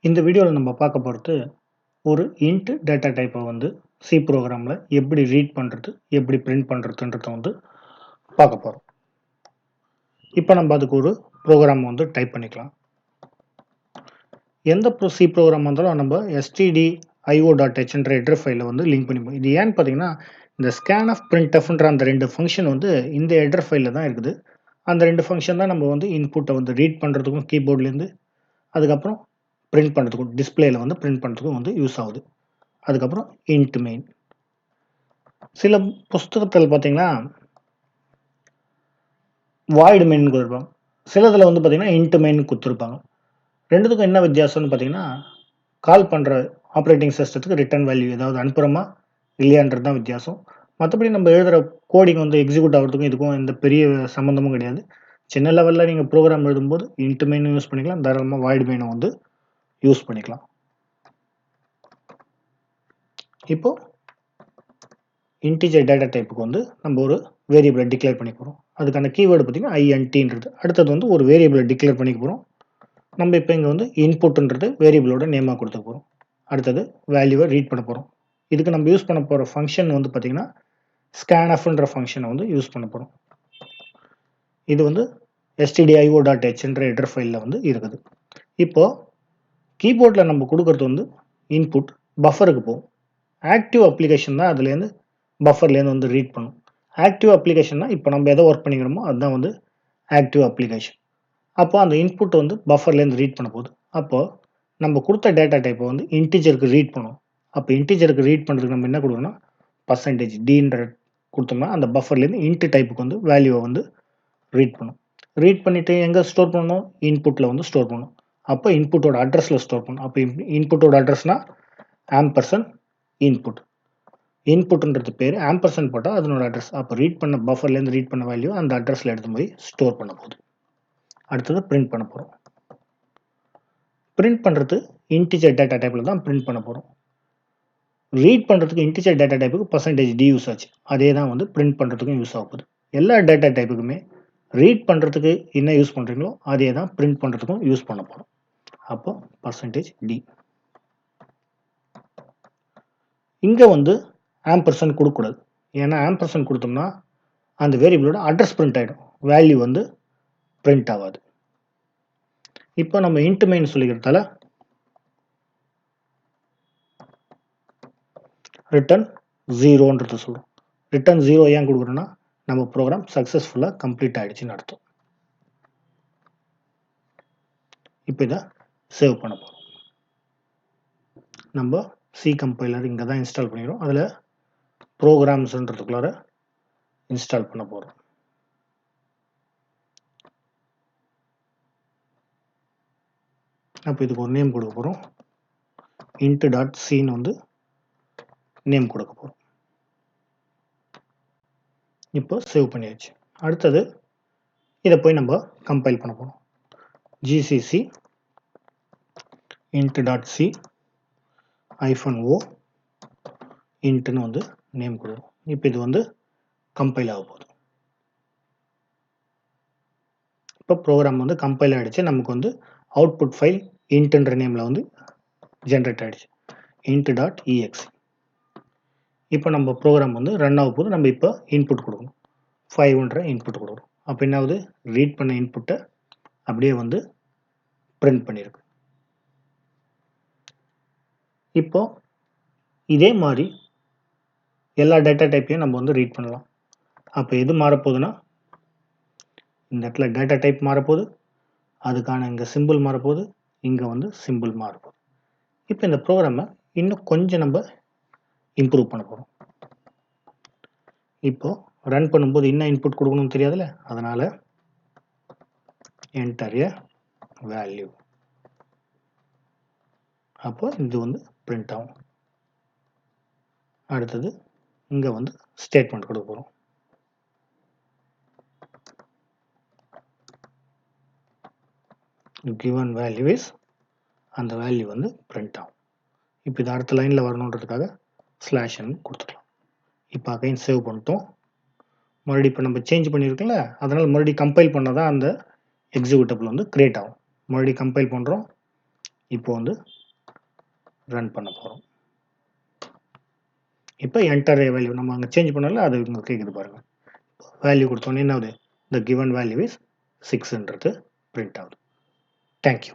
இந்த வீடியோவில் நம்ம பார்க்க போகிறது ஒரு int டேட்டா டைப்பை வந்து சி ப்ரோக்ராமில் எப்படி ரீட் பண்ணுறது எப்படி பிரிண்ட் பண்ணுறதுன்றத வந்து பார்க்க போகிறோம். இப்போ நம்ம அதுக்கு ஒரு ப்ரோக்ராம் வந்து டைப் பண்ணிக்கலாம். எந்த சி ப்ரோக்ராம் வந்தாலும் நம்ம stdio.h என்ற ஹெடர் ஃபைலை வந்து லிங்க் பண்ணிப்போம். இது ஏன்னு பார்த்தீங்கன்னா இந்த scanf printfன்ற அந்த ரெண்டு ஃபங்க்ஷன் வந்து இந்த ஹெடர் ஃபைலில் தான் இருக்குது. அந்த ரெண்டு ஃபங்க்ஷன் தான் நம்ம வந்து இன்புட்டை வந்து ரீட் பண்ணுறதுக்கும் கீபோர்ட்லேருந்து அதுக்கப்புறம் பிரிண்ட் பண்ணுறதுக்கும் டிஸ்பிளேல வந்து பிரிண்ட் பண்ணுறதுக்கும் வந்து யூஸ் ஆகுது. அதுக்கப்புறம் int main. சில புஸ்தகத்தில் பார்த்தீங்கன்னா void main கொடுத்துருப்பாங்க, சிலதில் வந்து பார்த்தீங்கன்னா int main கொடுத்துருப்பாங்க. ரெண்டுத்துக்கும் என்ன வித்தியாசம்னு பார்த்தீங்கன்னா கால் பண்ணுற ஆப்ரேட்டிங் சிஸ்டத்துக்கு ரிட்டர்ன் வேல்யூ ஏதாவது அனுப்புகிறோமா இல்லையான்றது தான் வித்தியாசம். மற்றபடி நம்ம எழுதுகிற கோடிங் வந்து எக்ஸிக்யூட் ஆகிறதுக்கும் இதுக்கும் எந்த பெரிய சம்மந்தமும் கிடையாது. சின்ன லெவலில் நீங்கள் ப்ரோக்ராம் எழுதும்போது int main யூஸ் பண்ணிக்கலாம், தாராளமாக void main வந்து யூஸ் பண்ணிக்கலாம். இப்போ இன்டிஜர் டேட்டா டைப்புக்கு வந்து நம்ம ஒரு வேரியபிளை டிக்ளேர் பண்ணிக்க போகிறோம். அதுக்கான கீவேர்டு பார்த்தீங்கன்னா INTன்றது. அடுத்தது வந்து ஒரு வேரியபிளை டிக்ளேர் பண்ணிக்க போகிறோம். நம்ம இப்போ இங்கே வந்து இன்புட்ன்றது வேரியபிளோட நேமாக கொடுக்க போகிறோம். அடுத்தது வேல்யூவை ரீட் பண்ண போகிறோம். இதுக்கு நம்ம யூஸ் பண்ண போகிற ஃபங்க்ஷன் வந்து பார்த்தீங்கன்னா scanfன்ற ஃபங்க்ஷனை வந்து யூஸ் பண்ண போகிறோம். இது வந்து stdio.h என்ற ஹெடர் ஃபைலில் வந்து இருக்குது. இப்போது கீபோர்டில் நம்ம கொடுக்கறது வந்து இன்புட் பஃபருக்கு போகும். ஆக்டிவ் அப்ளிகேஷன் தான் அதுலேருந்து பஃபர்லேருந்து வந்து ரீட் பண்ணும். ஆக்டிவ் அப்ளிகேஷன்னா இப்போ நம்ம எதை ஒர்க் பண்ணிக்கிறோமோ அதுதான் வந்து ஆக்டிவ் அப்ளிகேஷன். அப்போ அந்த இன்புட் வந்து பஃபர்லேருந்து ரீட் பண்ண போகுது. அப்போது நம்ம கொடுத்த டேட்டா டைப்பை வந்து இன்டிஜருக்கு ரீட் பண்ணும். அப்போ இன்டிஜருக்கு ரீட் பண்ணுறதுக்கு நம்ம என்ன கொடுக்கணும்னா %d கொடுத்தோம்னா அந்த பஃபர்லேருந்து இன்ட் டைப்புக்கு வந்து வேல்யூவை வந்து ரீட் பண்ணும். ரீட் பண்ணிவிட்டு எங்கே ஸ்டோர் பண்ணணும், இன்புட்டில் வந்து ஸ்டோர் பண்ணணும். அப்போ இன்புட்டோட அட்ரஸில் ஸ்டோர் பண்ணணும். அப்போ இன்புட்டோட அட்ரஸ்னால் ஆம்பர்சன் இன்புட். இன்புட்ன்றது பேர், ஆம்பர்சன்ட் போட்டால் அதனோட அட்ரஸ். அப்போ ரீட் பண்ண பஃபர்லேருந்து ரீட் பண்ண வேல்யூ அந்த அட்ரஸில் எடுத்து போய் ஸ்டோர் பண்ண போகுது. அடுத்தது பிரிண்ட் பண்ண போகிறோம். பிரிண்ட் பண்ணுறது இன்டிஜர் டேட்டா டைப்பில் தான் பிரிண்ட் பண்ண போகிறோம். ரீட் பண்ணுறதுக்கு இன்டிஜர் டேட்டா டைப்புக்கு %d யூஸ் ஆச்சு. அதே தான் வந்து பிரிண்ட் பண்ணுறதுக்கும் யூஸ் ஆகுது. எல்லா டேட்டா டைப்புக்குமே ரீட் பண்ணுறதுக்கு என்ன யூஸ் பண்ணுறீங்களோ அதே தான் பிரிண்ட் பண்ணுறதுக்கும் யூஸ் பண்ண போகிறோம். அப்போ %d. இங்கே வந்து ஆம்பர்சன்ட் கொடுக்கக்கூடாது. ஏன்னா ஆம்பர்சன்ட் கொடுத்தோம்னா அந்த வேரியபிளோட அட்ரஸ் பிரிண்ட் ஆகிடும், வேல்யூ வந்து பிரிண்ட் ஆகாது. இப்போ நம்ம int main சொல்லிக்கிறதால ரிட்டர்ன் 0ன்றது சொல்கிறோம். ரிட்டர்ன் 0 ஏன் கொடுக்குறோன்னா நம்ம ப்ரோக்ராம் சக்ஸஸ்ஃபுல்லாக கம்ப்ளீட் ஆகிடுச்சின்னு அர்த்தம். இப்போ இதை சேவ் பண்ண போகிறோம். நம்ம சி கம்பைலர் இங்கே தான் இன்ஸ்டால் பண்ணிக்கிறோம். அதில் ப்ரோக்ராம்ஸ்ன்றதுக்குள்ளார இன்ஸ்டால் பண்ண போகிறோம். அப்போ இதுக்கு ஒரு நேம் கொடுக்க போகிறோம். int.cன்னு வந்து நேம் கொடுக்க போகிறோம். இப்போ சேவ் பண்ணியாச்சு. அடுத்தது இதை போய் நம்ம கம்பைல் பண்ண போகிறோம். gcc int.c -o intன்னு வந்து நேம் கொடுக்கும். இப்போ இது வந்து கம்பைல் ஆக போகுது. இப்போ ப்ரோக்ராம் வந்து கம்பைல் ஆகிடுச்சு. நமக்கு வந்து அவுட்புட் ஃபைல் இன்ட்ன்ற நேமில் வந்து ஜென்ரேட் ஆகிடுச்சு, int.exe. இப்போ நம்ம ப்ரோக்ராம் வந்து ரன் ஆக போது. நம்ம இப்போ இன்புட் கொடுக்கணும், 5ன்ற இன்புட் கொடுக்குறோம். அப்போ என்ன ஆகுது, ரீட் பண்ண இன்புட்டை அப்படியே வந்து பிரிண்ட் பண்ணியிருக்கு. இப்போ இதே மாதிரி எல்லா டேட்டா டைப்பையும் நம்ம வந்து ரீட் பண்ணலாம். அப்போ எது மாறப்போகுதுன்னா இந்த இடத்துல டேட்டா டைப் மாறப்போகுது, அதுக்கான இங்கே சிம்பிள் மாறப்போகுது, இங்கே வந்து சிம்பிள் மாறப்போகுது. இப்போ இந்த ப்ரோக்ராமை இன்னும் கொஞ்சம் நம்ம இம்ப்ரூவ் பண்ண போகிறோம். இப்போ ரன் பண்ணும்போது என்ன இன்புட் கொடுக்கணும்னு தெரியாதுல்ல, அதனால் என்டர் எ வேல்யூ. அப்போ இது வந்து பிரிண்ட் ஆகும். அடுத்தது இங்கே வந்து ஸ்டேட்மெண்ட் கொடுக்க போகிறோம். given value is, அந்த வேல்யூ வந்து பிரிண்ட் ஆகும். இப்போ இது அடுத்த லைனில் வரணுன்றதுக்காக /n கொடுத்துக்கலாம். இப்போ அகைன் சேவ் பண்ணிட்டோம். மறுபடியும் இப்போ நம்ம சேஞ்ச் பண்ணியிருக்கோம்ல, அதனால் மறுபடியும் கம்பைல் பண்ணால் தான் அந்த எக்ஸிக்யூட்டபிள் வந்து கிரியேட் ஆகும். மறுபடியும் கம்பைல் பண்ணுறோம். இப்போ வந்து ரன் பண்ண போகிறோம். இப்போ என்டர் வேல்யூ நம்ம அங்கே சேஞ்ச் பண்ணல, அது இங்கே கேட்குது பாருங்கள். வேல்யூ கொடுத்தோன்னே என்ன ஆகுது? த கிவன் வேல்யூ இஸ் 6ன்றது பிரிண்ட் ஆகுது. தேங்க்யூ.